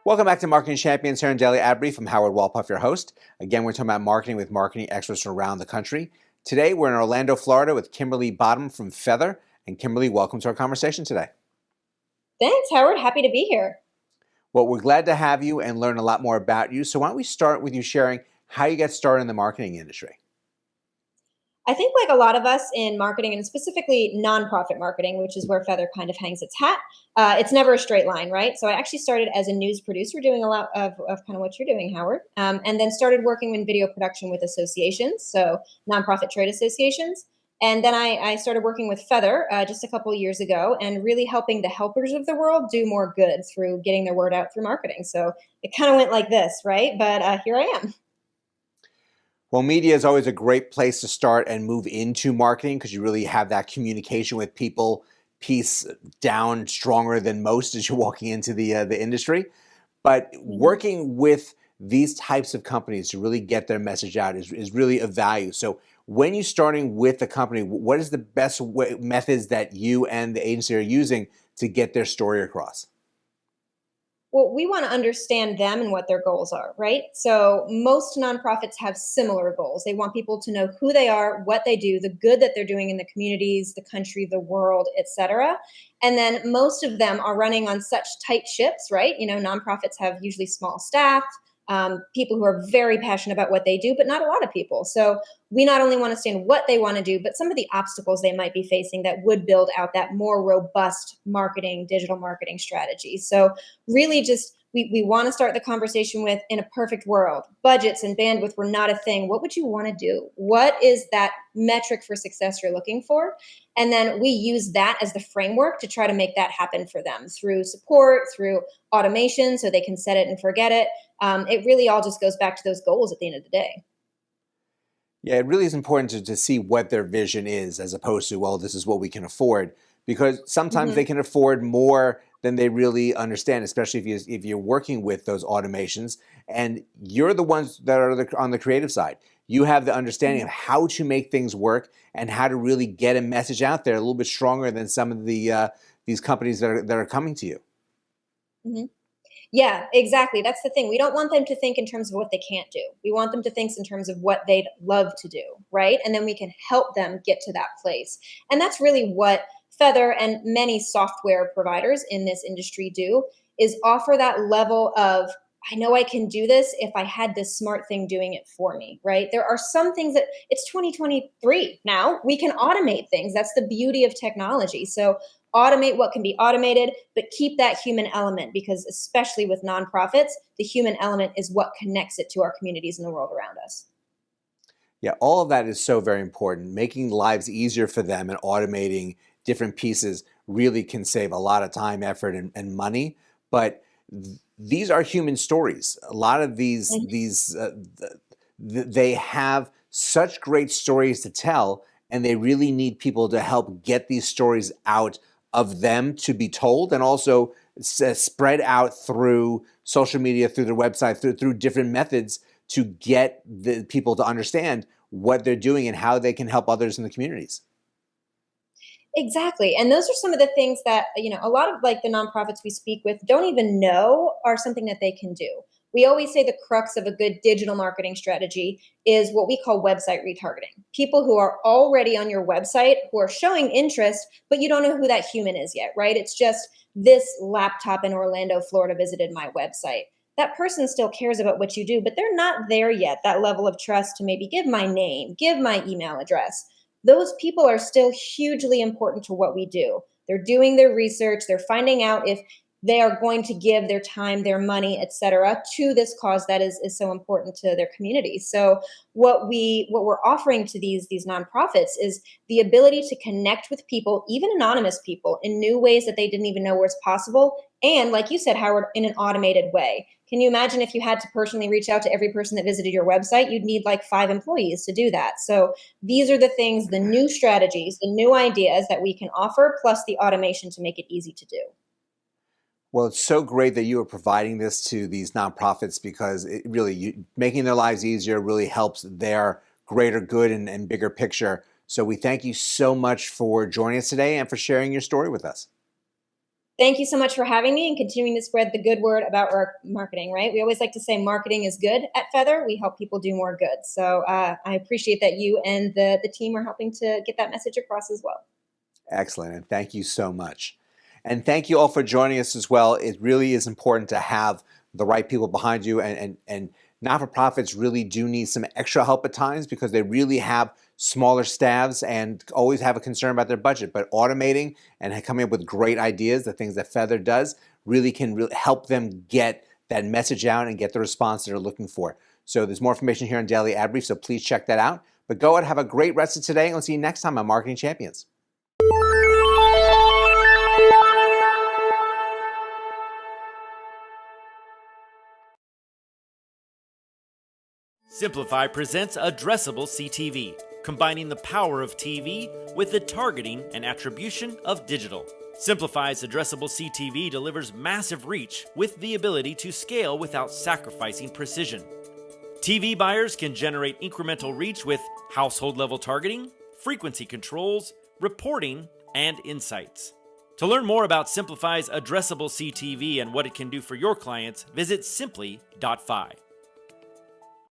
Welcome back to Marketing Champions here on Daily Ad Brief. I'm Howard Walpuff, your host. Again, we're talking about marketing with marketing experts from around the country. Today, we're in Orlando, Florida with Kimberly Bottom from Feathr. And Kimberly, welcome to our conversation today. Thanks, Howard. Happy to be here. Well, we're glad to have you and learn a lot more about you. So why don't we start with you sharing how you get started in the marketing industry? I think like a lot of us in marketing and specifically nonprofit marketing, which is where Feathr kind of hangs its hat, it's never a straight line, right? So I actually started as a news producer doing a lot of kind of what you're doing, Howard, and then started working in video production with associations, so nonprofit trade associations. And then I started working with Feathr just a couple of years ago and really helping the helpers of the world do more good through getting their word out through marketing. So it kind of went like this, right? But here I am. Well, media is always a great place to start and move into marketing because you really have that communication with people piece down stronger than most as you're walking into the industry. But working with these types of companies to really get their message out is really of value. So when you're starting with a company, what is the best methods that you and the agency are using to get their story across? Well, we want to understand them and what their goals are, right? So most nonprofits have similar goals. They want people to know who they are, what they do, the good that they're doing in the communities, the country, the world, etc. And then most of them are running on such tight ships, right? You know, nonprofits have usually small staff, people who are very passionate about what they do, but not a lot of people. So we not only want to understand what they want to do, but some of the obstacles they might be facing that would build out that more robust marketing, digital marketing strategy. So really just we want to start the conversation with, in a perfect world, budgets and bandwidth were not a thing. What would you want to do? What is that metric for success you're looking for? And then we use that as the framework to try to make that happen for them through support, through automation, so they can set it and forget it. It really all just goes back to those goals at the end of the day. Yeah, it really is important to see what their vision is as opposed to, well, this is what we can afford. Because sometimes Mhm. they can afford more than they really understand, especially if you're working with those automations and you're the ones that are on the creative side. You have the understanding Mhm. of how to make things work and how to really get a message out there a little bit stronger than some of these companies that are coming to you. Mhm. Yeah, exactly. That's the thing. We don't want them to think in terms of what they can't do. We want them to think in terms of what they'd love to do, right? And then we can help them get to that place. And that's really what Feathr and many software providers in this industry do, is offer that level of, I know I can do this if I had this smart thing doing it for me, right? There are some things that it's 2023 now. We can automate things. That's the beauty of technology. So automate what can be automated, but keep that human element, because especially with nonprofits, the human element is what connects it to our communities and the world around us. Yeah, all of that is so very important. Making lives easier for them and automating different pieces really can save a lot of time, effort, and money. But these are human stories. A lot of they have such great stories to tell, and they really need people to help get these stories out of them to be told, and also spread out through social media, through their website, through different methods to get the people to understand what they're doing and how they can help others in the communities. Exactly. And those are some of the things that, a lot of like the nonprofits we speak with don't even know are something that they can do. We always say the crux of a good digital marketing strategy is what we call website retargeting. People who are already on your website who are showing interest, but you don't know who that human is yet, right? It's just this laptop in Orlando, Florida visited my website. That person still cares about what you do, but they're not there yet, that level of trust to maybe give my name, give my email address. Those people are still hugely important to what we do. They're doing their research, they're finding out if they are going to give their time, their money, etc., to this cause that is so important to their community. So what we're offering to these nonprofits is the ability to connect with people, even anonymous people, in new ways that they didn't even know was possible. And like you said, Howard, in an automated way. Can you imagine if you had to personally reach out to every person that visited your website? You'd need like 5 employees to do that. So these are the things, the new strategies, the new ideas that we can offer, plus the automation to make it easy to do. Well, it's so great that you are providing this to these nonprofits because it really making their lives easier really helps their greater good and bigger picture. So we thank you so much for joining us today and for sharing your story with us. Thank you so much for having me and continuing to spread the good word about our marketing, right? We always like to say marketing is good at Feathr. We help people do more good. So I appreciate that you and the team are helping to get that message across as well. Excellent, and thank you so much. And thank you all for joining us as well. It really is important to have the right people behind you, and not-for-profits really do need some extra help at times because they really have smaller staffs and always have a concern about their budget. But automating and coming up with great ideas, the things that Feathr does, really can help them get that message out and get the response they're looking for. So there's more information here on Daily Ad Brief, so please check that out. But go out, have a great rest of today, and we'll see you next time on Marketing Champions. Simplify presents Addressable CTV, combining the power of TV with the targeting and attribution of digital. Simplify's Addressable CTV delivers massive reach with the ability to scale without sacrificing precision. TV buyers can generate incremental reach with household-level targeting, frequency controls, reporting, and insights. To learn more about Simplify's Addressable CTV and what it can do for your clients, visit simply.fi.